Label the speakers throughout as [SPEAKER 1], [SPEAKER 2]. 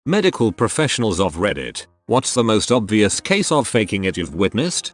[SPEAKER 1] Medical professionals of Reddit, what's the most obvious case of faking it you've witnessed?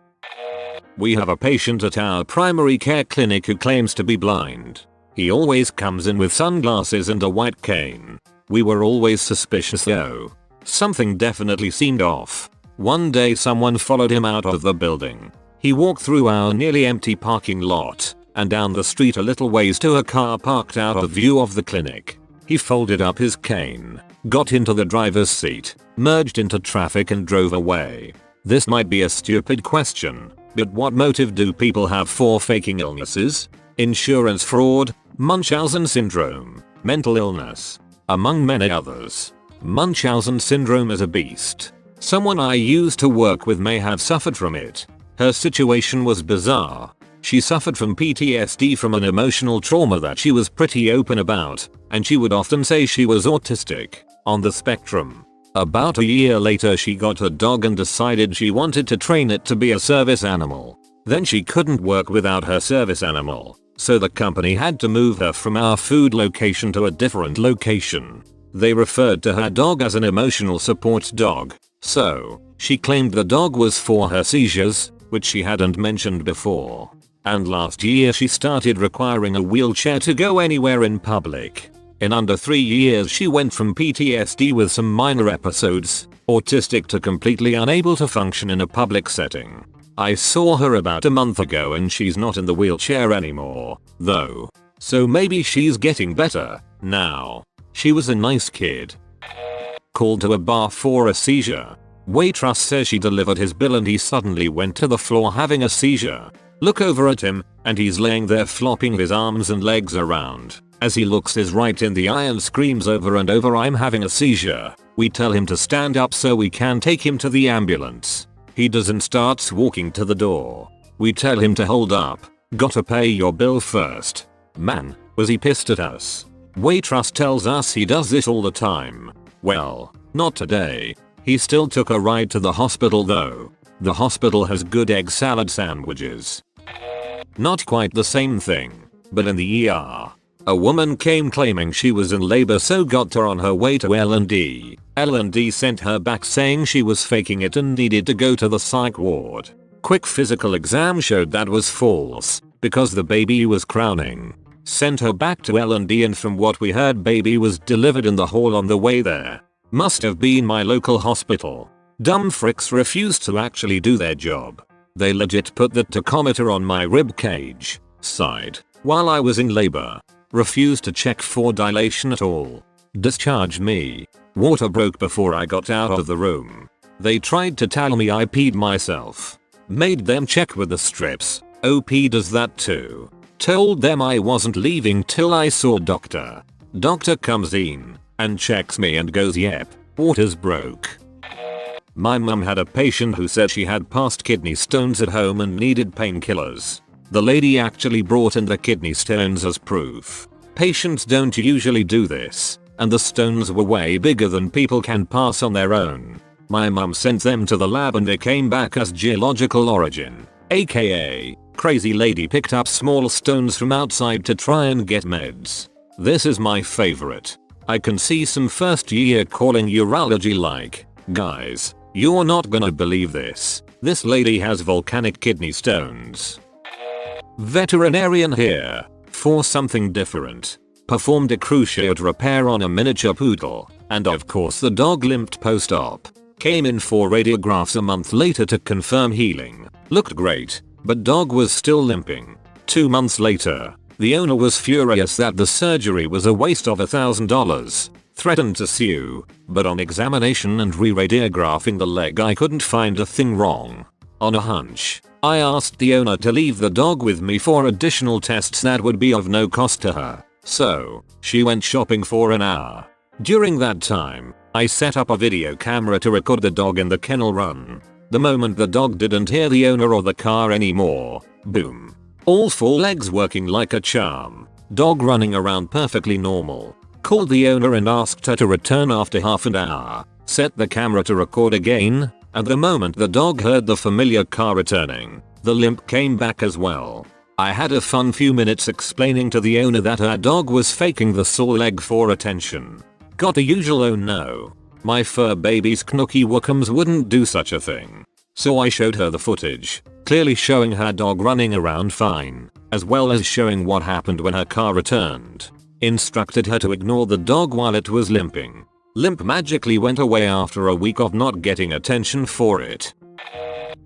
[SPEAKER 1] We have a patient at our primary care clinic who claims to be blind. He always comes in with sunglasses and a white cane. We were always suspicious though. Something definitely seemed off. One day someone followed him out of the building. He walked through our nearly empty parking lot and down the street a little ways to a car parked out of view of the clinic. He folded up his cane, got into the driver's seat, merged into traffic and drove away. This might be a stupid question, but what motive do people have for faking illnesses? Insurance fraud, Munchausen syndrome, mental illness, among many others. Munchausen syndrome is a beast. Someone I used to work with may have suffered from it. Her situation was bizarre. She suffered from PTSD from an emotional trauma that she was pretty open about, and she would often say she was autistic, on the spectrum. About a year later she got a dog and decided she wanted to train it to be a service animal. Then she couldn't work without her service animal, so the company had to move her from our food location to a different location. They referred to her dog as an emotional support dog, so she claimed the dog was for her seizures, which she hadn't mentioned before. And last year she started requiring a wheelchair to go anywhere in public. In under 3 years she went from PTSD with some minor episodes, autistic to completely unable to function in a public setting. I saw her about a month ago and she's not in the wheelchair anymore, though. So maybe she's getting better now. She was a nice kid. Called to a bar for a seizure. Waitress says she delivered his bill and he suddenly went to the floor having a seizure. Look over at him, and he's laying there flopping his arms and legs around. As he looks us right in the eye and screams over and over, "I'm having a seizure." We tell him to stand up so we can take him to the ambulance. He doesn't, starts walking to the door. We tell him to hold up. "Gotta pay your bill first." Man, was he pissed at us. Waitress tells us he does this all the time. Well, not today. He still took a ride to the hospital though. The hospital has good egg salad sandwiches. Not quite the same thing, but in the ER. A woman came claiming she was in labor, so got her on her way to L&D. L&D sent her back saying she was faking it and needed to go to the psych ward. Quick physical exam showed that was false, because the baby was crowning. Sent her back to L&D and from what we heard baby was delivered in the hall on the way there. Must have been my local hospital. Dumb fricks refused to actually do their job. They legit put the tachometer on my rib cage side while I was in labor. Refused to check for dilation at all. Discharged me. Water broke before I got out of the room. They tried to tell me I peed myself. Made them check with the strips. OP does that too. Told them I wasn't leaving till I saw doctor. Doctor comes in and checks me and goes, "Yep, water's broke." My mum had a patient who said she had past kidney stones at home and needed painkillers. The lady actually brought in the kidney stones as proof. Patients don't usually do this, and the stones were way bigger than people can pass on their own. My mum sent them to the lab and they came back as geological origin, aka crazy lady picked up small stones from outside to try and get meds. This is my favorite. I can see some first year calling urology like, "Guys, you're not gonna believe this. This lady has volcanic kidney stones." Veterinarian here. For something different. Performed a cruciate repair on a miniature poodle, and of course the dog limped post-op. Came in for radiographs a month later to confirm healing. Looked great, but dog was still limping. 2 months later, the owner was furious that the surgery was a waste of $1,000. Threatened to sue, but on examination and re-radiographing the leg I couldn't find a thing wrong. On a hunch, I asked the owner to leave the dog with me for additional tests that would be of no cost to her. So, she went shopping for an hour. During that time, I set up a video camera to record the dog in the kennel run. The moment the dog didn't hear the owner or the car anymore, boom. All 4 legs working like a charm. Dog running around perfectly normal. Called the owner and asked her to return after half an hour. Set the camera to record again, and the moment the dog heard the familiar car returning, the limp came back as well. I had a fun few minutes explaining to the owner that her dog was faking the sore leg for attention. Got the usual "oh no, My fur baby's Knooky Wookums wouldn't do such a thing. So I showed her the footage, clearly showing her dog running around fine, as well as showing what happened when her car returned. Instructed her to ignore the dog while it was limping. Limp magically went away after a week of not getting attention for it.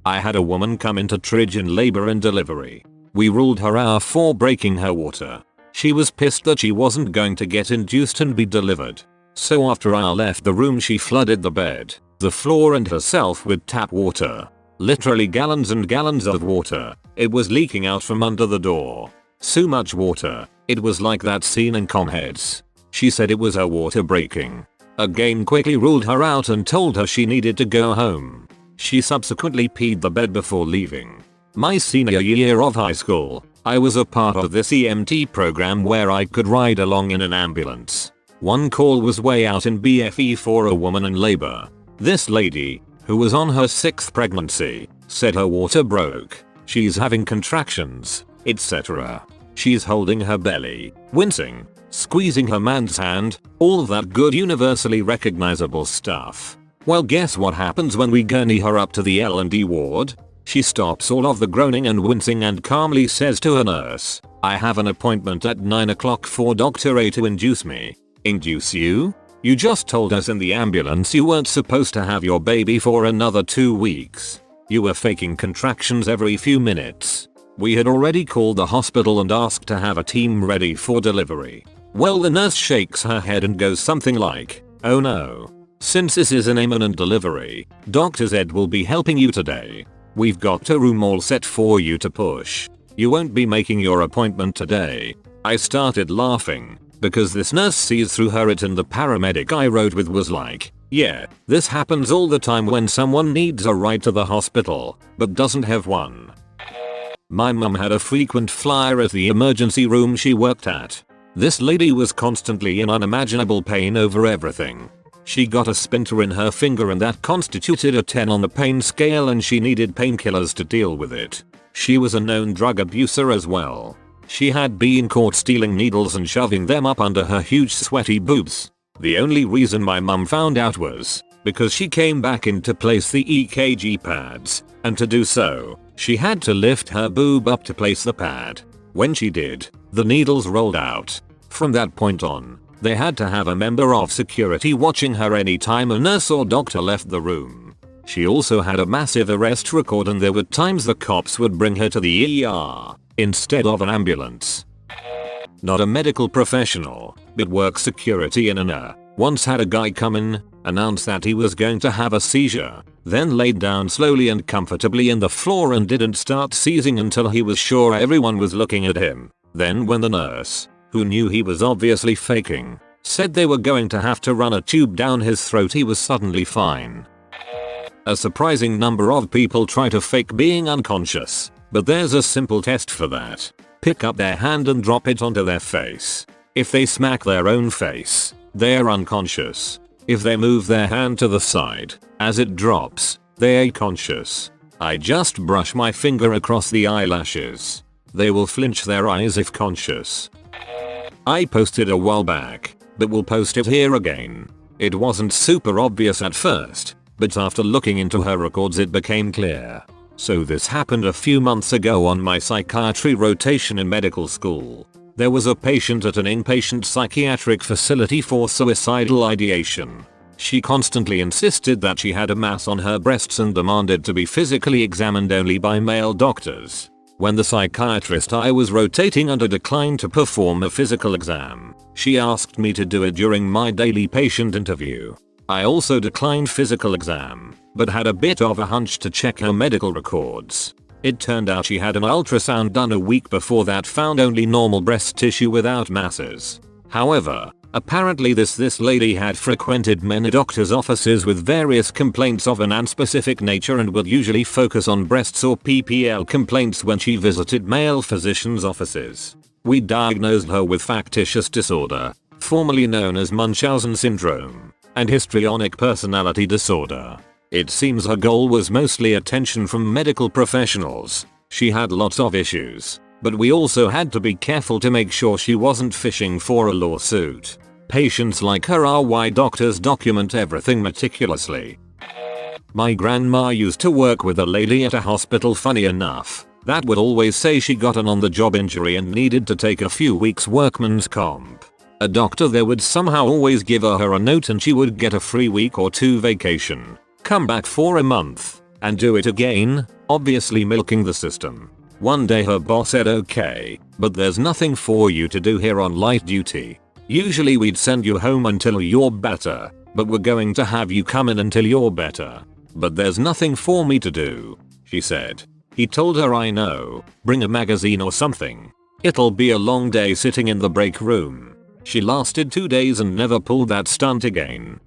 [SPEAKER 1] I had a woman come into Tridge in labor and delivery. We ruled her out for breaking her water. She was pissed that she wasn't going to get induced and be delivered. So after I left the room she flooded the bed, the floor and herself with tap water. Literally gallons and gallons of water. It was leaking out from under the door. So much water, it was like that scene in Comheads. She said it was her water breaking. Again quickly ruled her out and told her she needed to go home. She subsequently peed the bed before leaving. My senior year of high school, I was a part of this EMT program where I could ride along in an ambulance. One call was way out in BFE for a woman in labor. This lady, who was on her 6th pregnancy, said her water broke. She's having contractions, etc. She's holding her belly, wincing, squeezing her man's hand, all of that good universally recognizable stuff. Well, guess what happens when we gurney her up to the L&D ward? She stops all of the groaning and wincing and calmly says to her nurse, "I have an appointment at 9 o'clock for Dr. A to induce me." Induce you? You just told us in the ambulance you weren't supposed to have your baby for another 2 weeks. You were faking contractions every few minutes. We had already called the hospital and asked to have a team ready for delivery. Well, the nurse shakes her head and goes something like, "Oh no. Since this is an imminent delivery, Dr. Z will be helping you today. We've got a room all set for you to push. You won't be making your appointment today." I started laughing, because this nurse sees through her. It and the paramedic I rode with was like, "Yeah, this happens all the time when someone needs a ride to the hospital, but doesn't have one." My mum had a frequent flyer at the emergency room she worked at. This lady was constantly in unimaginable pain over everything. She got a splinter in her finger and that constituted a 10 on the pain scale and she needed painkillers to deal with it. She was a known drug abuser as well. She had been caught stealing needles and shoving them up under her huge sweaty boobs. The only reason my mum found out was because she came back in to place the EKG pads, and to do so, she had to lift her boob up to place the pad. When she did, the needles rolled out. From that point on, they had to have a member of security watching her anytime a nurse or doctor left the room. She also had a massive arrest record and there were times the cops would bring her to the ER instead of an ambulance. Not a medical professional, but work security in an ER. Once had a guy come in, announce that he was going to have a seizure, then laid down slowly and comfortably in the floor and didn't start seizing until he was sure everyone was looking at him. Then when the nurse, who knew he was obviously faking, said they were going to have to run a tube down his throat, he was suddenly fine. A surprising number of people try to fake being unconscious, but there's a simple test for that. Pick up their hand and drop it onto their face. If they smack their own face, they're unconscious. If they move their hand to the side, as it drops, they're conscious. I just brush my finger across the eyelashes. They will flinch their eyes if conscious. I posted a while back, but will post it here again. It wasn't super obvious at first, but after looking into her records it became clear. So this happened a few months ago on my psychiatry rotation in medical school. There was a patient at an inpatient psychiatric facility for suicidal ideation. She constantly insisted that she had a mass on her breasts and demanded to be physically examined only by male doctors. When the psychiatrist I was rotating under declined to perform a physical exam, she asked me to do it during my daily patient interview. I also declined physical exam, but had a bit of a hunch to check her medical records. It turned out she had an ultrasound done a week before that found only normal breast tissue without masses. However, apparently this lady had frequented many doctors' offices with various complaints of an unspecific nature and would usually focus on breasts or PPL complaints when she visited male physicians' offices. We diagnosed her with factitious disorder, formerly known as Munchausen syndrome, and histrionic personality disorder. It seems her goal was mostly attention from medical professionals. She had lots of issues, but we also had to be careful to make sure she wasn't fishing for a lawsuit. Patients like her are why doctors document everything meticulously. My grandma used to work with a lady at a hospital, funny enough, that would always say she got an on-the-job injury and needed to take a few weeks workman's comp. A doctor there would somehow always give her a note and she would get a free week or 2 vacation, come back for a month, and do it again, obviously milking the system. One day her boss said, okay, but there's nothing for you to do here on light duty. Usually we'd send you home until you're better, but we're going to have you come in until you're better. But there's nothing for me to do, she said. He told her, I know, bring a magazine or something. It'll be a long day sitting in the break room. She lasted 2 days and never pulled that stunt again.